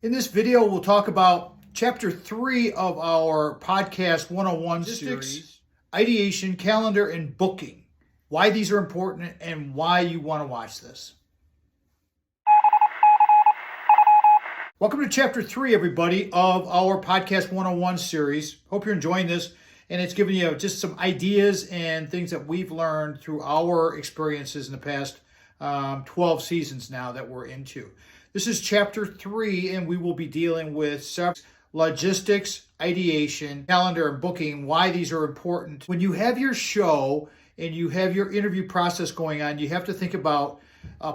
In this video, we'll talk about Chapter 3 of our Podcast 101 series, Ideation, Calendar, and Booking. Why these are important and why you want to watch this. Welcome to Chapter 3, everybody, of our Podcast 101 series. Hope you're enjoying this, and it's giving you just some ideas and things that we've learned through our experiences in the past 12 seasons now that we're into. This is Chapter 3, and we will be dealing with logistics, ideation, calendar, and booking, why these are important. When you have your show and you have your interview process going on, you have to think about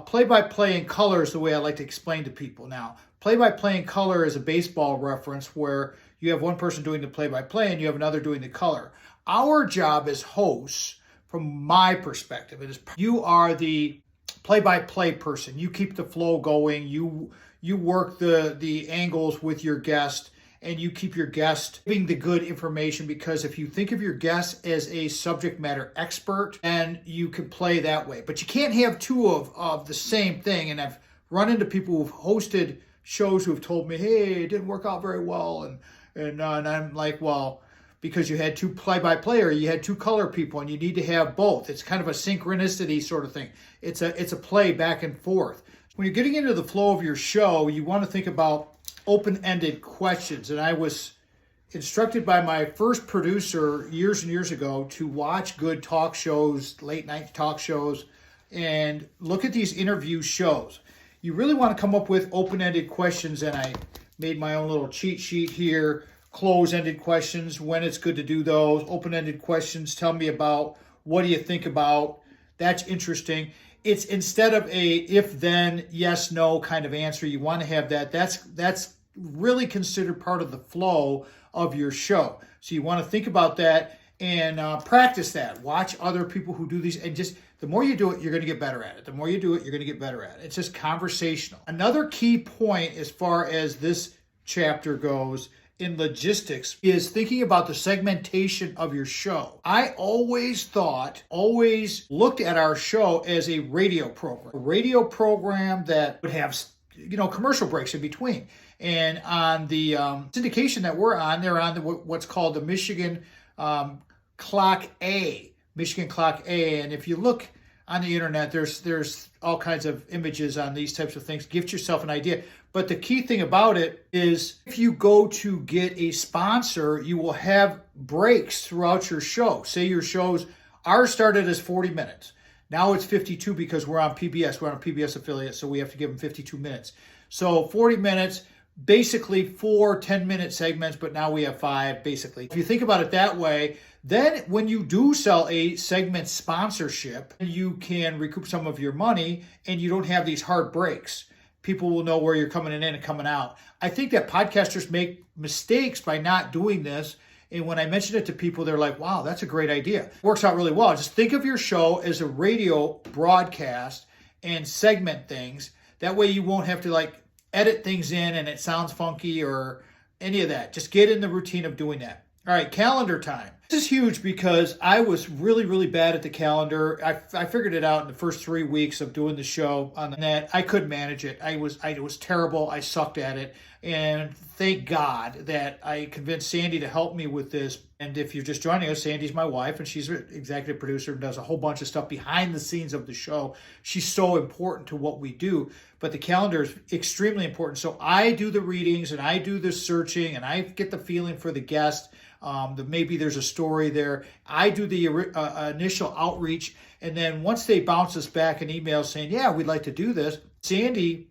play-by-play in color is the way I like to explain to people. Now, play-by-play in color is a baseball reference where you have one person doing the play-by-play and you have another doing the color. Our job as hosts, from my perspective, is you are the play-by-play person. You keep the flow going. You work the angles with your guest, and you keep your guest giving the good information, because if you think of your guest as a subject matter expert, then you can play that way. But you can't have two of the same thing. And I've run into people who've hosted shows who've told me, hey, it didn't work out very well. And I'm like, well, because you had two play-by-play or you had two color people, and you need to have both. It's kind of a synchronicity sort of thing. It's a play back and forth. When you're getting into the flow of your show, you want to think about open-ended questions. And I was instructed by my first producer years and years ago to watch good talk shows, late-night talk shows, and look at these interview shows. You really want to come up with open-ended questions, and I made my own little cheat sheet here. Close-ended questions, when it's good to do those. Open-ended questions, tell me about, what do you think about? That's interesting. It's instead of a if-then, yes-no kind of answer. You want to have that. That's really considered part of the flow of your show. So you want to think about that and practice that. Watch other people who do these, and just the more you do it, you're going to get better at it. The more you do it, you're going to get better at it. It's just conversational. Another key point as far as this chapter goes in logistics is thinking about the segmentation of your show. I always looked at our show as a radio program that would have, commercial breaks in between. And on the syndication that we're on, they're on what's called the Michigan Clock A. And if you look on the internet, there's all kinds of images on these types of things. Give yourself an idea. But the key thing about it is if you go to get a sponsor, you will have breaks throughout your show. Say your shows are started as 40 minutes. Now it's 52 because we're on PBS. We're on a PBS affiliate, so we have to give them 52 minutes. So 40 minutes, basically 4 10-minute segments, but now we have 5, basically. If you think about it that way, then when you do sell a segment sponsorship, you can recoup some of your money and you don't have these hard breaks. People will know where you're coming in and coming out. I think that podcasters make mistakes by not doing this. And when I mention it to people, they're like, wow, that's a great idea. Works out really well. Just think of your show as a radio broadcast and segment things. That way you won't have to edit things in and it sounds funky or any of that. Just get in the routine of doing that. All right, calendar time. This is huge because I was really, really bad at the calendar. I figured it out in the first 3 weeks of doing the show on the net. I couldn't manage it. I was terrible. I sucked at it. And thank God that I convinced Sandy to help me with this. And if you're just joining us, Sandy's my wife, and she's an executive producer and does a whole bunch of stuff behind the scenes of the show. She's so important to what we do. But the calendar is extremely important. So I do the readings and I do the searching and I get the feeling for the guest. Maybe there's a story there. I do the initial outreach, and then once they bounce us back an email saying, yeah, we'd like to do this, Sandy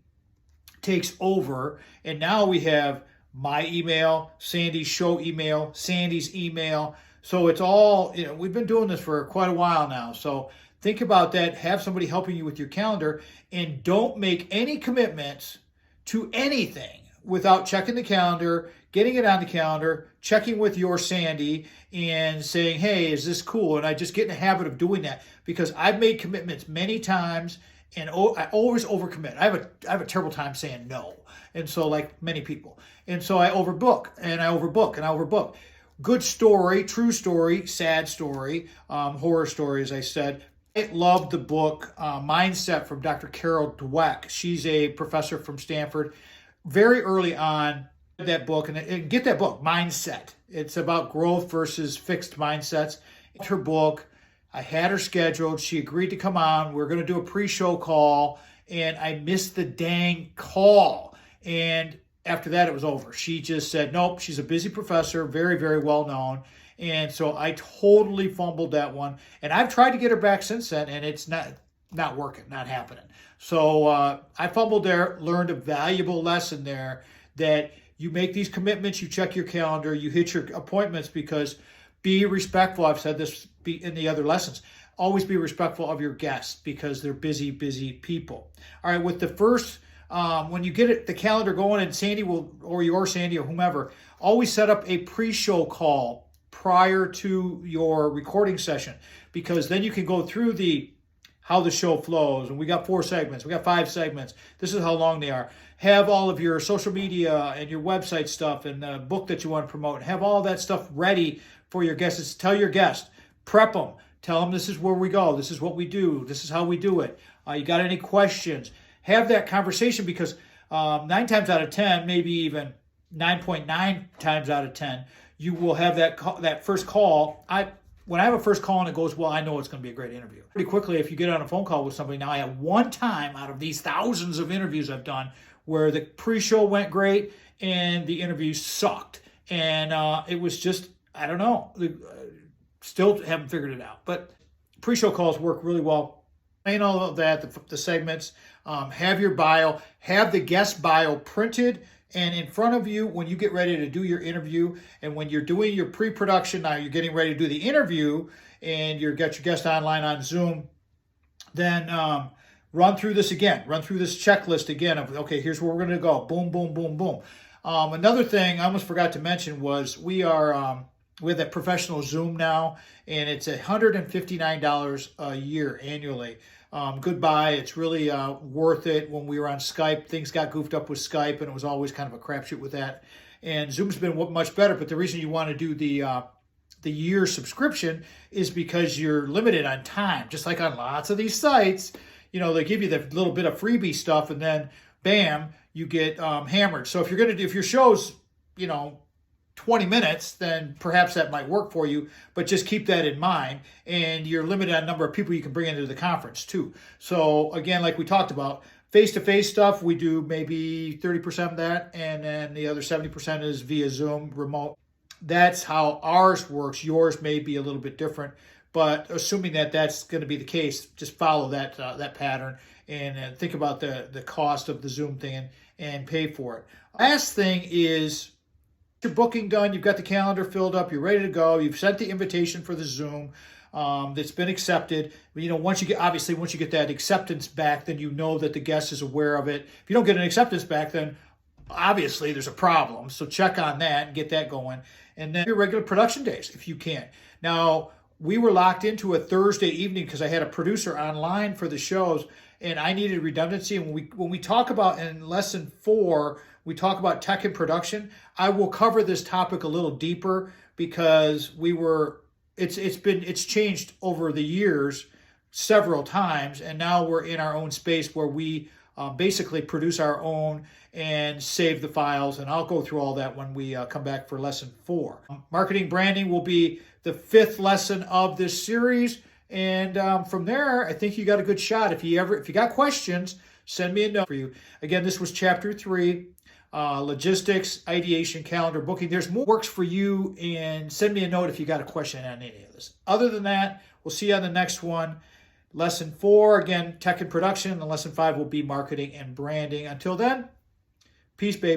takes over, and now we have my email, Sandy's show email, Sandy's email. So it's all, we've been doing this for quite a while now. So think about that. Have somebody helping you with your calendar, and don't make any commitments to anything without checking the calendar, getting it on the calendar, checking with your Sandy and saying, hey, is this cool? And I just get in the habit of doing that because I've made commitments many times and I always overcommit. I have a terrible time saying no. And so, like many people. And so I overbook and I overbook. Good story, true story, sad story, horror story, as I said. I love the book Mindset from Dr. Carol Dweck. She's a professor from Stanford. very early on that book, and get that book, Mindset. It's about growth versus fixed mindsets. It's her book. I had her scheduled. She agreed to come on. We're going to do a pre-show call, and I missed the dang call. And after that, it was over. She just said, nope, she's a busy professor, very, very well known. And so I totally fumbled that one. And I've tried to get her back since then, and it's not working, not happening. So I fumbled there, learned a valuable lesson there, that you make these commitments, you check your calendar, you hit your appointments, because be respectful. I've said this in the other lessons. Always be respectful of your guests, because they're busy, busy people. All right, with the first, when you get the calendar going, and Sandy will, or Sandy or whomever, always set up a pre-show call prior to your recording session, because then you can go through how the show flows. And we got 4 segments. We got 5 segments. This is how long they are. Have all of your social media and your website stuff and the book that you want to promote. Have all that stuff ready for your guests. Tell your guest, prep them. Tell them this is where we go. This is what we do. This is how we do it. You got any questions? Have that conversation, because 9 times out of 10, maybe even 9.9 times out of 10, you will have that first call. When I have a first call and it goes well, I know it's going to be a great interview. Pretty quickly, if you get on a phone call with somebody, now I have one time out of these thousands of interviews I've done where the pre-show went great and the interview sucked. And it was just, I don't know, still haven't figured it out. But pre-show calls work really well. Explain all of that, the segments, have your bio, have the guest bio printed and in front of you when you get ready to do your interview. And when you're doing your pre-production, now you're getting ready to do the interview, and you've got your guest online on Zoom, then run through this again. Run through this checklist again of, okay, here's where we're going to go. Boom, boom, boom, boom. Another thing I almost forgot to mention was we have that professional Zoom now, and it's $159 a year annually. Goodbye. It's really worth it. When we were on Skype, things got goofed up with Skype, and it was always kind of a crapshoot with that. And Zoom's been much better, but the reason you want to do the year subscription is because you're limited on time. Just like on lots of these sites, they give you the little bit of freebie stuff, and then bam, you get hammered. So if your show's 20 minutes, then perhaps that might work for you, but just keep that in mind. And you're limited on number of people you can bring into the conference too. So again, like we talked about, face-to-face stuff, we do maybe 30% of that, and then the other 70% is via Zoom, remote. That's how ours works. Yours may be a little bit different, but assuming that that's going to be the case, just follow that pattern and think about the cost of the Zoom thing and pay for it. Last thing is, your booking done, you've got the calendar filled up, you're ready to go, you've sent the invitation for the Zoom that's been accepted. Once you get that acceptance back, then you know that the guest is aware of it. If you don't get an acceptance back, then obviously there's a problem. So check on that and get that going. And then your regular production days, if you can. Now, we were locked into a Thursday evening because I had a producer online for the shows, and I needed redundancy. And when we talk about in lesson 4, we talk about tech and production, I will cover this topic a little deeper, because it's changed over the years several times, and now we're in our own space where we basically produce our own and save the files, and I'll go through all that when we come back for lesson 4. Marketing branding will be the 5th lesson of this series, and from there, I think you got a good shot. If you got questions, send me a note for you. Again, this was chapter 3. Logistics, ideation, calendar, booking. There's more works for you, and send me a note if you got a question on any of this. Other than that, we'll see you on the next one. Lesson 4, again, tech and production, and lesson 5 will be marketing and branding. Until then, peace, babe.